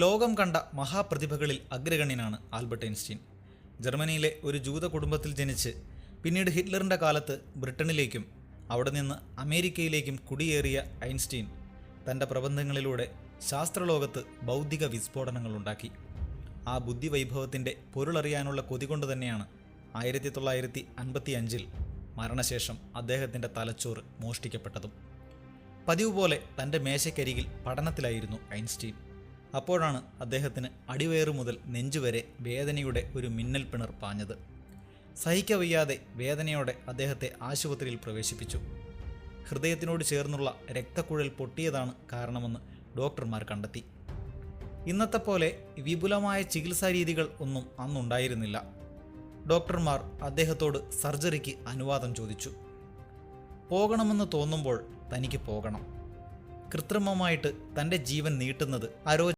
ലോകം കണ്ട മഹാപ്രതിഭകളിൽ അഗ്രഗണ്യനാണ് Albert Einstein. ജർമ്മനിയിലെ ഒരു ജൂത കുടുംബത്തിൽ ജനിച്ച് പിന്നീട് ഹിറ്റ്ലറിൻ്റെ കാലത്ത് ബ്രിട്ടനിലേക്കും അവിടെ നിന്ന് അമേരിക്കയിലേക്കും കുടിയേറിയ ഐൻസ്റ്റീൻ തൻ്റെ പ്രബന്ധങ്ങളിലൂടെ ശാസ്ത്രലോകത്ത് ബൗദ്ധിക വിസ്ഫോടനങ്ങളുണ്ടാക്കി. ആ ബുദ്ധിവൈഭവത്തിൻ്റെ പൊരുളറിയാനുള്ള കൊതി കൊണ്ട് തന്നെയാണ് 1955 മരണശേഷം അദ്ദേഹത്തിൻ്റെ തലച്ചോറ് മോഷ്ടിക്കപ്പെട്ടതും. പതിവ് പോലെ തൻ്റെ മേശക്കരികിൽ പഠനത്തിലായിരുന്നു ഐൻസ്റ്റീൻ. അപ്പോഴാണ് അദ്ദേഹത്തിന് അടിവയറു മുതൽ നെഞ്ചുവരെ വേദനയുടെ ഒരു മിന്നൽ പിണർ പാഞ്ഞത്. സഹിക്കവയ്യാതെ വേദനയോടെ അദ്ദേഹത്തെ ആശുപത്രിയിൽ പ്രവേശിപ്പിച്ചു. ഹൃദയത്തിനോട് ചേർന്നുള്ള രക്തക്കുഴൽ പൊട്ടിയതാണ് കാരണമെന്ന് ഡോക്ടർമാർ കണ്ടെത്തി. ഇന്നത്തെ പോലെ വിപുലമായ ചികിത്സാ രീതികൾ ഒന്നും അന്നുണ്ടായിരുന്നില്ല. ഡോക്ടർമാർ അദ്ദേഹത്തോട് സർജറിക്ക് അനുവാദം ചോദിച്ചു. പോകണമെന്ന് തോന്നുമ്പോൾ തനിക്ക് പോകണം. കൃത്രിമമായിട്ട് തൻ്റെ ജീവൻ നീട്ടുന്നത്